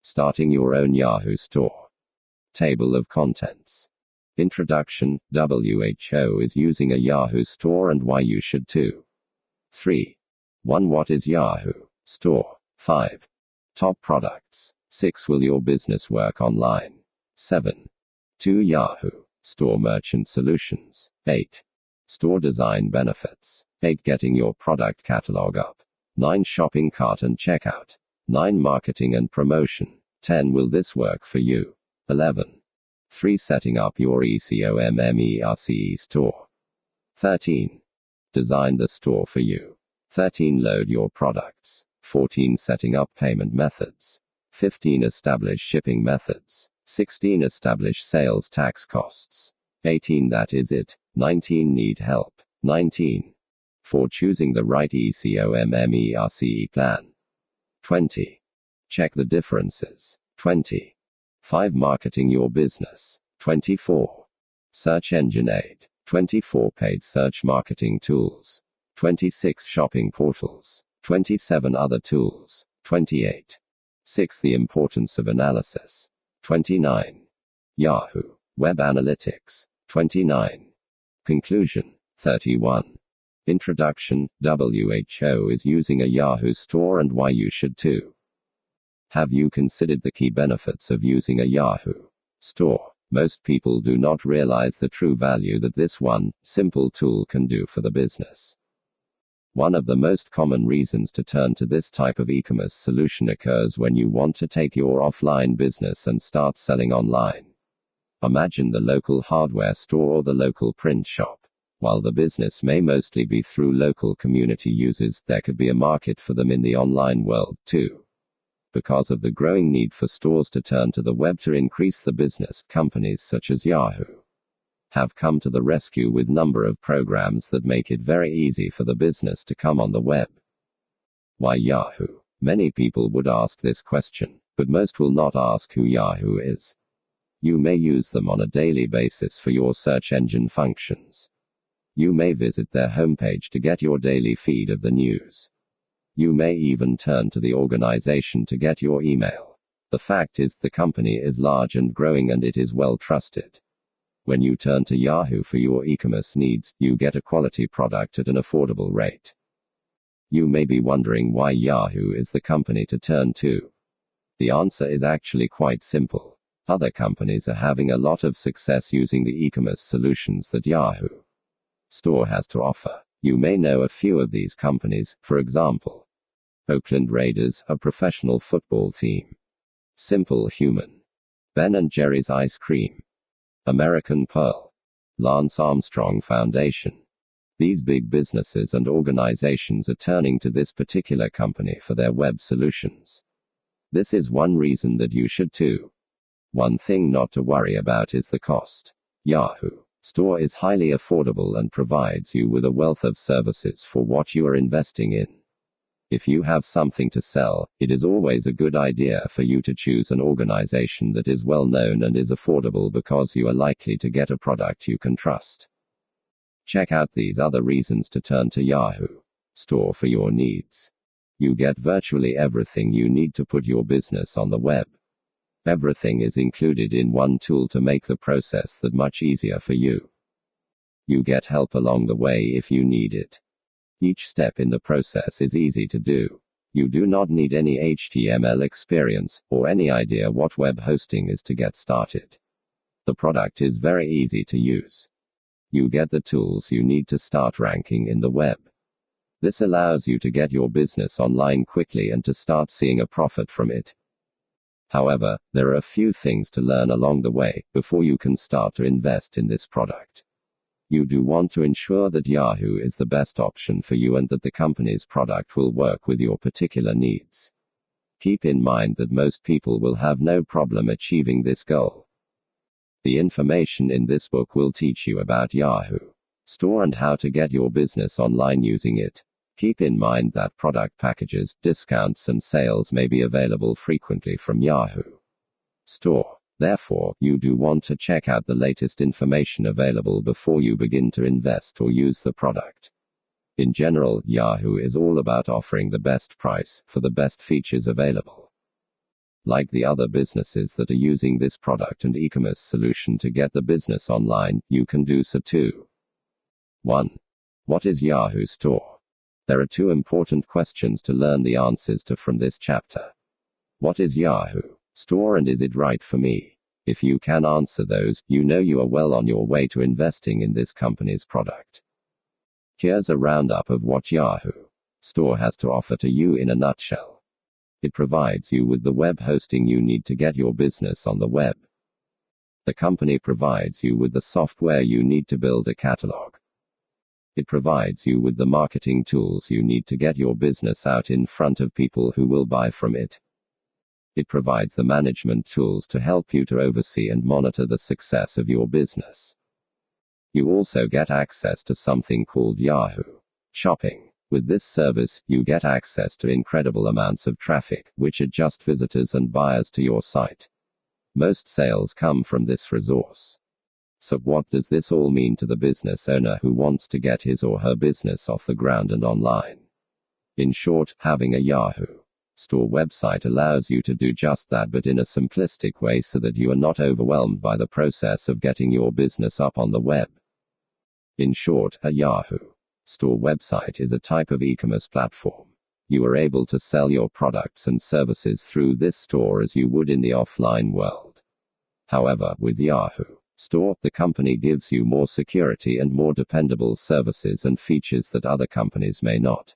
Starting your own Yahoo store. Table of contents. Introduction. WHO is using a Yahoo store and why you should too. 3. 1. What is Yahoo store? 5. Top products. 6. Will your business work online? 7. 2. Yahoo store merchant solutions. 8. Store design benefits. 8. Getting your product catalog up. 9. Shopping cart and checkout. 9. Marketing and promotion. 10. Will this work for you? 11. 3. Setting up your e-commerce store. 13. Design the store for you. 13. Load your products. 14. Setting up payment methods. 15. Establish shipping methods. 16. Establish sales tax costs. 18. That is it. 19. Need help. 19. For choosing the right e-commerce plan. 20. Check the differences. 20. 5. Marketing your business. 24. Search engine aid. 24. Paid search marketing tools. 26. Shopping portals. 27. Other tools. 28. 6. The importance of analysis. 29. Yahoo Web Analytics. 29. Conclusion. 31. Introduction. WHO is using a Yahoo store and why you should too. Have you considered the key benefits of using a Yahoo store? Most people do not realize the true value that this one simple tool can do for the business. One of the most common reasons to turn to this type of e-commerce solution occurs when you want to take your offline business and start selling online. Imagine the local hardware store or the local print shop. While the business may mostly be through local community users, there could be a market for them in the online world too. Because of the growing need for stores to turn to the web to increase the business, companies such as Yahoo have come to the rescue with number of programs that make it very easy for the business to come on the web. Why Yahoo? Many people would ask this question, but most will not ask who Yahoo is. You may use them on a daily basis for your search engine functions. You may visit their homepage to get your daily feed of the news. You may even turn to the organization to get your email. The fact is, the company is large and growing and it is well trusted. When you turn to Yahoo for your e-commerce needs, you get a quality product at an affordable rate. You may be wondering why Yahoo is the company to turn to. The answer is actually quite simple. Other companies are having a lot of success using the e-commerce solutions that Yahoo store has to offer. You may know a few of these companies, for example, Oakland Raiders, a professional football team. Simple Human. Ben & Jerry's Ice Cream. American Pearl. Lance Armstrong Foundation. These big businesses and organizations are turning to this particular company for their web solutions. This is one reason that you should too. One thing not to worry about is the cost. Yahoo store is highly affordable and provides you with a wealth of services for what you are investing in. If you have something to sell, it is always a good idea for you to choose an organization that is well known and is affordable because you are likely to get a product you can trust. Check out these other reasons to turn to Yahoo store for your needs. You get virtually everything you need to put your business on the web. Everything is included in one tool to make the process that much easier for you. You get help along the way if you need it. Each step in the process is easy to do. You do not need any HTML experience or any idea what web hosting is to get started. The product is very easy to use. You get the tools you need to start ranking in the web. This allows you to get your business online quickly and to start seeing a profit from it. However, there are a few things to learn along the way before you can start to invest in this product. You do want to ensure that Yahoo is the best option for you and that the company's product will work with your particular needs. Keep in mind that most people will have no problem achieving this goal. The information in this book will teach you about Yahoo store and how to get your business online using it. Keep in mind that product packages, discounts and sales may be available frequently from Yahoo store. Therefore, you do want to check out the latest information available before you begin to invest or use the product. In general, Yahoo is all about offering the best price for the best features available. Like the other businesses that are using this product and e-commerce solution to get the business online, you can do so too. 1. What is Yahoo Store? There are two important questions to learn the answers to from this chapter. What is Yahoo Store and is it right for me? If you can answer those, you know you are well on your way to investing in this company's product. Here's a roundup of what Yahoo Store has to offer to you in a nutshell. It provides you with the web hosting you need to get your business on the web. The company provides you with the software you need to build a catalog. It provides you with the marketing tools you need to get your business out in front of people who will buy from it. It provides the management tools to help you to oversee and monitor the success of your business. You also get access to something called Yahoo Shopping. With this service, you get access to incredible amounts of traffic, which are just visitors and buyers to your site. Most sales come from this resource. So what does this all mean to the business owner who wants to get his or her business off the ground and online? In short, having a Yahoo Store website allows you to do just that, but in a simplistic way so that you are not overwhelmed by the process of getting your business up on the web. In short, a Yahoo Store website is a type of e-commerce platform. You are able to sell your products and services through this store as you would in the offline world. However, with Yahoo Store, the company gives you more security and more dependable services and features that other companies may not.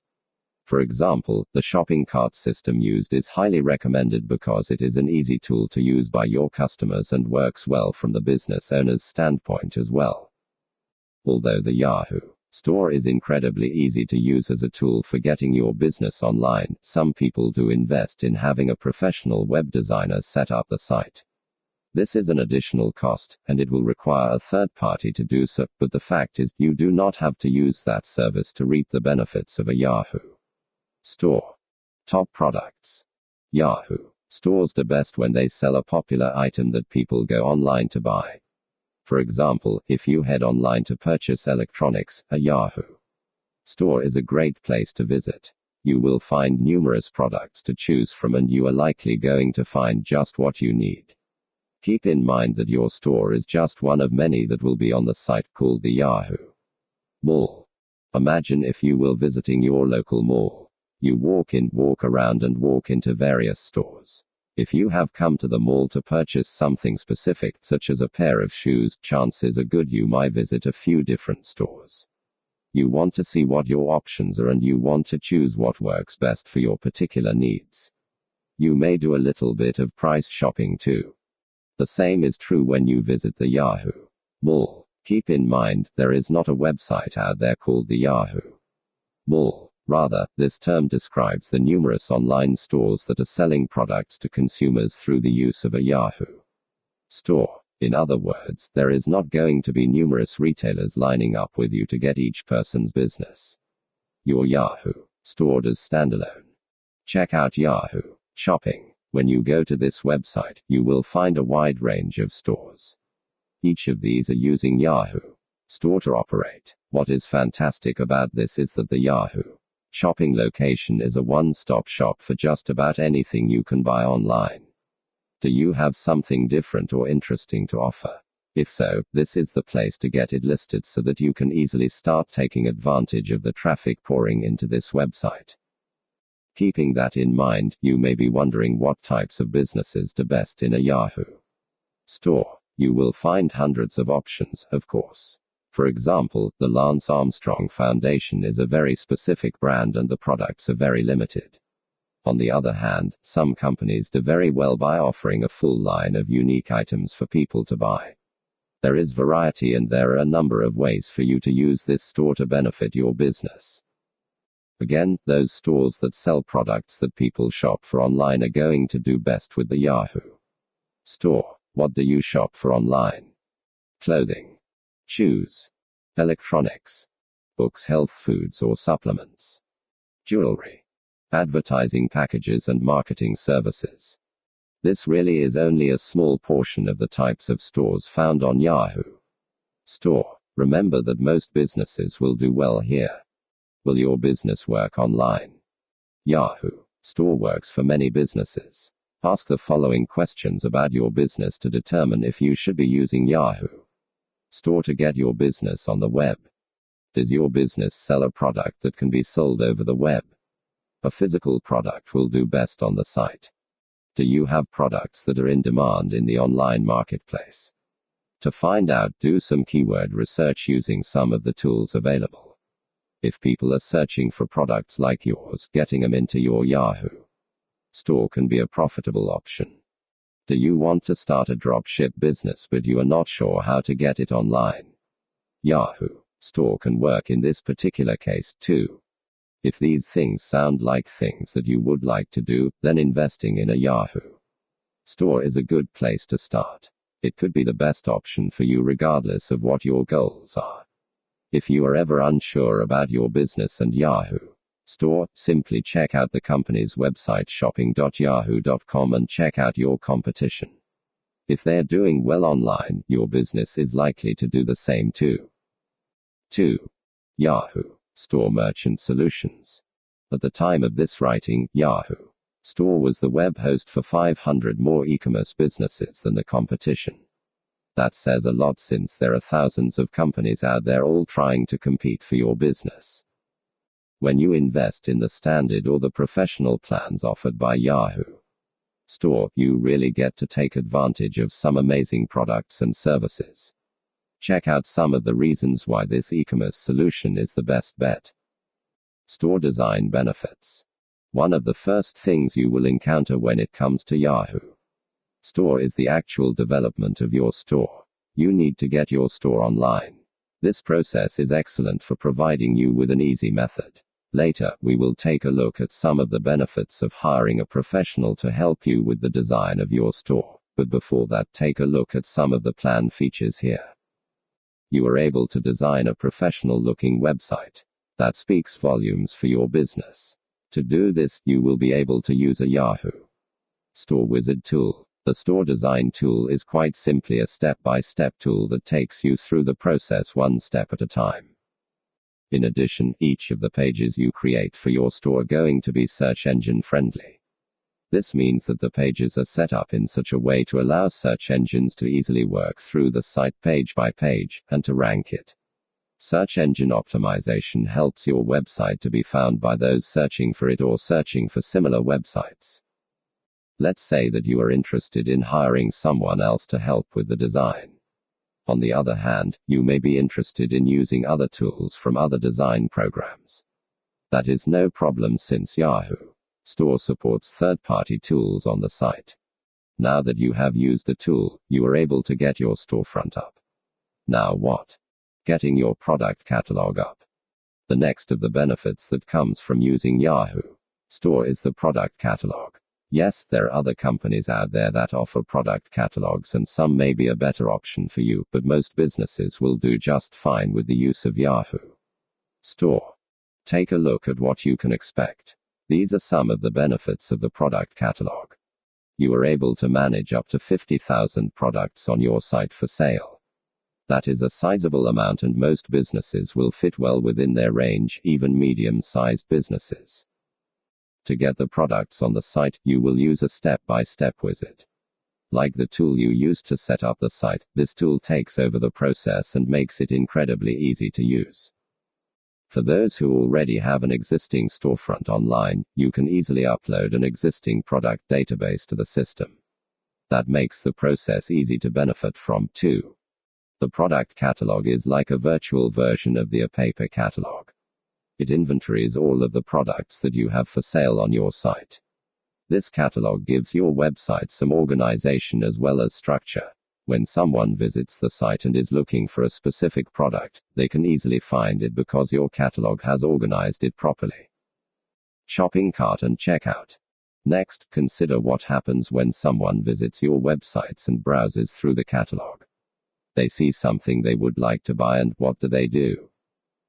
For example, the shopping cart system used is highly recommended because it is an easy tool to use by your customers and works well from the business owner's standpoint as well. Although the Yahoo Store is incredibly easy to use as a tool for getting your business online, some people do invest in having a professional web designer set up the site. This is an additional cost, and it will require a third party to do so, but the fact is, you do not have to use that service to reap the benefits of a Yahoo Store. Top products. Yahoo Stores do best when they sell a popular item that people go online to buy. For example, if you head online to purchase electronics, a Yahoo Store is a great place to visit. You will find numerous products to choose from and you are likely going to find just what you need. Keep in mind that your store is just one of many that will be on the site called the Yahoo Mall. Imagine if you were visiting your local mall. You walk in, walk around and walk into various stores. If you have come to the mall to purchase something specific, such as a pair of shoes, chances are good you might visit a few different stores. You want to see what your options are and you want to choose what works best for your particular needs. You may do a little bit of price shopping too. The same is true when you visit the Yahoo Mall. Keep in mind, there is not a website out there called the Yahoo Mall. Rather, this term describes the numerous online stores that are selling products to consumers through the use of a Yahoo Store. In other words, there is not going to be numerous retailers lining up with you to get each person's business. Your Yahoo Store does stand alone. Check out Yahoo Shopping. When you go to this website, you will find a wide range of stores. Each of these are using Yahoo Store to operate. What is fantastic about this is that the Yahoo Shopping location is a one-stop shop for just about anything you can buy online. Do you have something different or interesting to offer? If so, this is the place to get it listed so that you can easily start taking advantage of the traffic pouring into this website. Keeping that in mind, you may be wondering what types of businesses do best in a Yahoo Store. You will find hundreds of options, of course. For example, the Lance Armstrong Foundation is a very specific brand and the products are very limited. On the other hand, some companies do very well by offering a full line of unique items for people to buy. There is variety and there are a number of ways for you to use this store to benefit your business. Again, those stores that sell products that people shop for online are going to do best with the Yahoo Store. What do you shop for online? Clothing, shoes, electronics, books, health foods or supplements, jewelry, advertising packages and marketing services. This really is only a small portion of the types of stores found on Yahoo Store. Remember that most businesses will do well here. Will your business work online? Yahoo Store works for many businesses. Ask the following questions about your business to determine if you should be using Yahoo Store to get your business on the web. Does your business sell a product that can be sold over the web? A physical product will do best on the site. Do you have products that are in demand in the online marketplace? To find out, do some keyword research using some of the tools available. If people are searching for products like yours, getting them into your Yahoo Store can be a profitable option. Do you want to start a dropship business but you are not sure how to get it online? Yahoo Store can work in this particular case too. If these things sound like things that you would like to do, then investing in a Yahoo Store is a good place to start. It could be the best option for you regardless of what your goals are. If you are ever unsure about your business and Yahoo Store, simply check out the company's website shopping.yahoo.com and check out your competition. If they're doing well online, your business is likely to do the same too. 2. Yahoo Store Merchant Solutions. At the time of this writing, Yahoo Store was the web host for 500 more e-commerce businesses than the competition. That says a lot since there are thousands of companies out there all trying to compete for your business. When you invest in the standard or the professional plans offered by Yahoo Store, you really get to take advantage of some amazing products and services. Check out some of the reasons why this e-commerce solution is the best bet. Store design benefits. One of the first things you will encounter when it comes to Yahoo Store is the actual development of your store. You need to get your store online. This process is excellent for providing you with an easy method. Later, we will take a look at some of the benefits of hiring a professional to help you with the design of your store. But before that, take a look at some of the plan features here. You are able to design a professional-looking website. That speaks volumes for your business. To do this, you will be able to use a Yahoo Store Wizard tool. The store design tool is quite simply a step-by-step tool that takes you through the process one step at a time. In addition, each of the pages you create for your store are going to be search engine friendly. This means that the pages are set up in such a way to allow search engines to easily work through the site page by page, and to rank it. Search engine optimization helps your website to be found by those searching for it or searching for similar websites. Let's say that you are interested in hiring someone else to help with the design. On the other hand, you may be interested in using other tools from other design programs. That is no problem since Yahoo Store supports third-party tools on the site. Now that you have used the tool, you are able to get your storefront up. Now what? Getting your product catalog up. The next of the benefits that comes from using Yahoo Store is the product catalog. Yes, there are other companies out there that offer product catalogs and some may be a better option for you, but most businesses will do just fine with the use of Yahoo Store. Take a look at what you can expect. These are some of the benefits of the product catalog. You are able to manage up to 50,000 products on your site for sale. That is a sizable amount and most businesses will fit well within their range, even medium-sized businesses. To get the products on the site, you will use a step-by-step wizard. Like the tool you used to set up the site, this tool takes over the process and makes it incredibly easy to use. For those who already have an existing storefront online, you can easily upload an existing product database to the system. That makes the process easy to benefit from too. The product catalog is like a virtual version of the paper catalog. It inventories all of the products that you have for sale on your site. This catalog gives your website some organization as well as structure. When someone visits the site and is looking for a specific product, they can easily find it because your catalog has organized it properly. Shopping cart and checkout. Next, consider what happens when someone visits your websites and browses through the catalog. They see something they would like to buy and what do?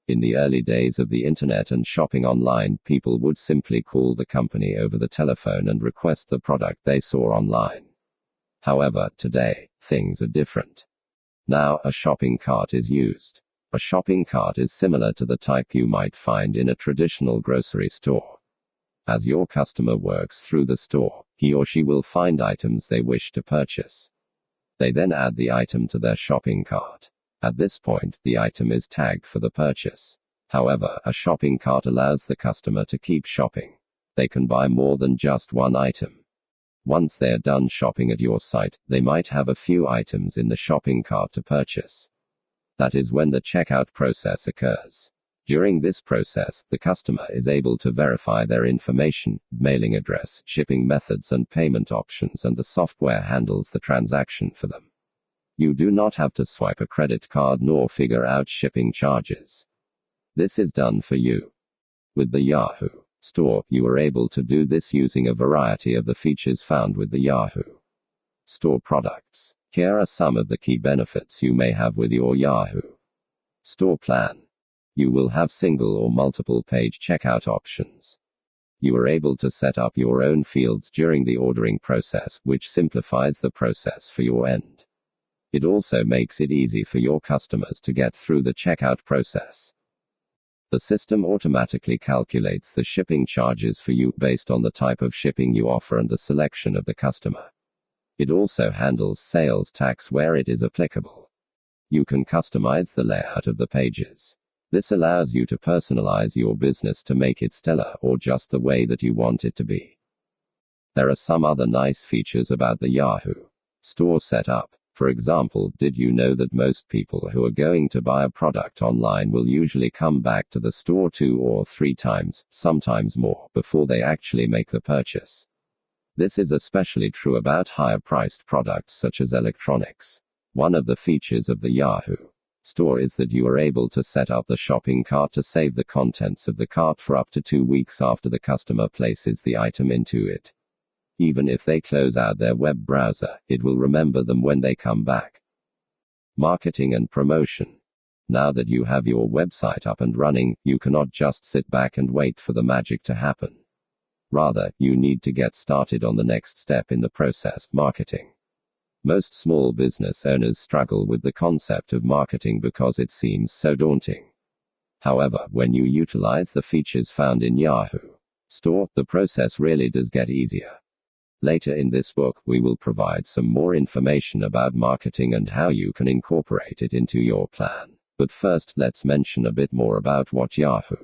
In the early days of the internet and shopping online, people would simply call the company over the telephone and request the product they saw online. However, today, things are different. Now, a shopping cart is used. A shopping cart is similar to the type you might find in a traditional grocery store. As your customer works through the store, he or she will find items they wish to purchase. They then add the item to their shopping cart. At this point, the item is tagged for the purchase. However, a shopping cart allows the customer to keep shopping. They can buy more than just one item. Once they are done shopping at your site, they might have a few items in the shopping cart to purchase. That is when the checkout process occurs. During this process, the customer is able to verify their information, mailing address, shipping methods, and payment options, and the software handles the transaction for them. You do not have to swipe a credit card nor figure out shipping charges. This is done for you. With the Yahoo Store, you are able to do this using a variety of the features found with the Yahoo Store products. Here are some of the key benefits you may have with your Yahoo Store plan. You will have single or multiple page checkout options. You are able to set up your own fields during the ordering process, which simplifies the process for your end. It also makes it easy for your customers to get through the checkout process. The system automatically calculates the shipping charges for you based on the type of shipping you offer and the selection of the customer. It also handles sales tax where it is applicable. You can customize the layout of the pages. This allows you to personalize your business to make it stellar or just the way that you want it to be. There are some other nice features about the Yahoo Store setup. For example, did you know that most people who are going to buy a product online will usually come back to the store 2 or 3 times, sometimes more, before they actually make the purchase? This is especially true about higher-priced products such as electronics. One of the features of the Yahoo Store is that you are able to set up the shopping cart to save the contents of the cart for up to 2 weeks after the customer places the item into it. Even if they close out their web browser, it will remember them when they come back. Marketing and promotion. Now that you have your website up and running, you cannot just sit back and wait for the magic to happen. Rather, you need to get started on the next step in the process, marketing. Most small business owners struggle with the concept of marketing because it seems so daunting. However, when you utilize the features found in Yahoo Store, the process really does get easier. Later in this book, we will provide some more information about marketing and how you can incorporate it into your plan. But first, let's mention a bit more about what Yahoo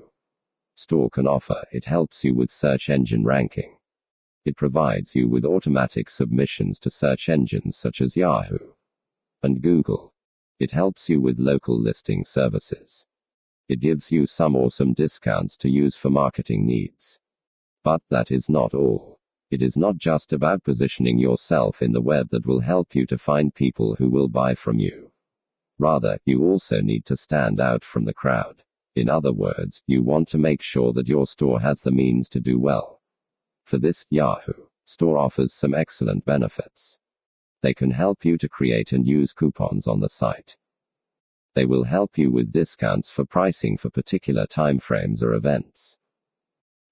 Store can offer. It helps you with search engine ranking. It provides you with automatic submissions to search engines such as Yahoo and Google. It helps you with local listing services. It gives you some awesome discounts to use for marketing needs. But that is not all. It is not just about positioning yourself in the web that will help you to find people who will buy from you. Rather, you also need to stand out from the crowd. In other words, you want to make sure that your store has the means to do well. For this, Yahoo Store offers some excellent benefits. They can help you to create and use coupons on the site. They will help you with discounts for pricing for particular timeframes or events.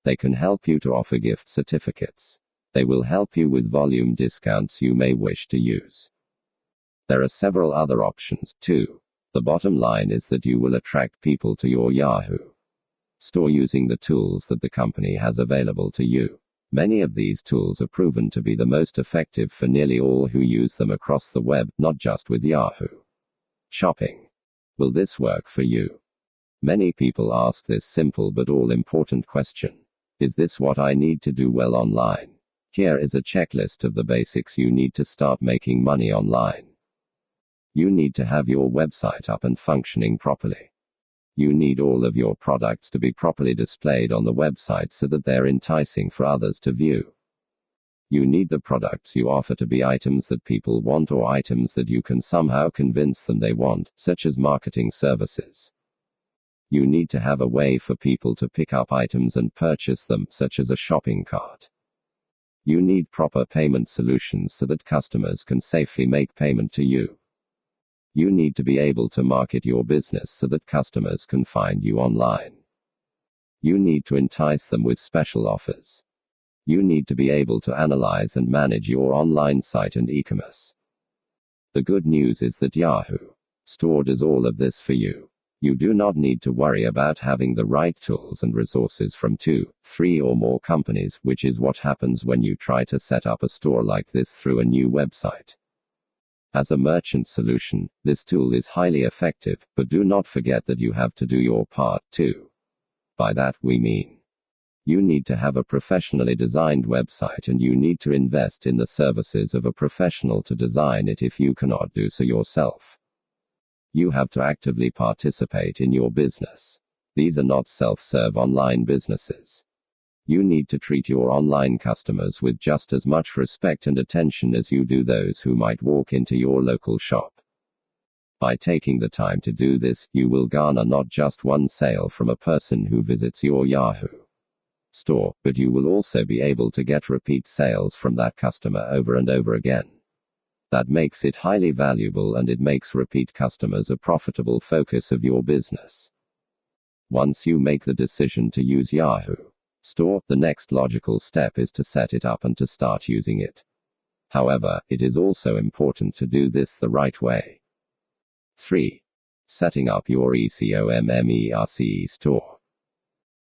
They can help you to offer gift certificates. They will help you with volume discounts you may wish to use. There are several other options, too. The bottom line is that you will attract people to your Yahoo Store using the tools that the company has available to you. Many of these tools are proven to be the most effective for nearly all who use them across the web, not just with Yahoo Shopping. Will this work for you? Many people ask this simple but all-important question. Is this what I need to do well online? Here is a checklist of the basics you need to start making money online. You need to have your website up and functioning properly. You need all of your products to be properly displayed on the website so that they're enticing for others to view. You need the products you offer to be items that people want or items that you can somehow convince them they want, such as marketing services. You need to have a way for people to pick up items and purchase them, such as a shopping cart. You need proper payment solutions so that customers can safely make payment to you. You need to be able to market your business so that customers can find you online. You need to entice them with special offers. You need to be able to analyze and manage your online site and e-commerce. The good news is that Yahoo Store does all of this for you. You do not need to worry about having the right tools and resources from 2, 3 or more companies, which is what happens when you try to set up a store like this through a new website. As a merchant solution, this tool is highly effective, but do not forget that you have to do your part too. By that we mean, you need to have a professionally designed website and you need to invest in the services of a professional to design it if you cannot do so yourself. You have to actively participate in your business. These are not self-serve online businesses. You need to treat your online customers with just as much respect and attention as you do those who might walk into your local shop. By taking the time to do this, you will garner not just one sale from a person who visits your Yahoo store, but you will also be able to get repeat sales from that customer over and over again. That makes it highly valuable and it makes repeat customers a profitable focus of your business. Once you make the decision to use Yahoo Store, the next logical step is to set it up and to start using it. However, it is also important to do this the right way. 3. Setting up your eCommerce store.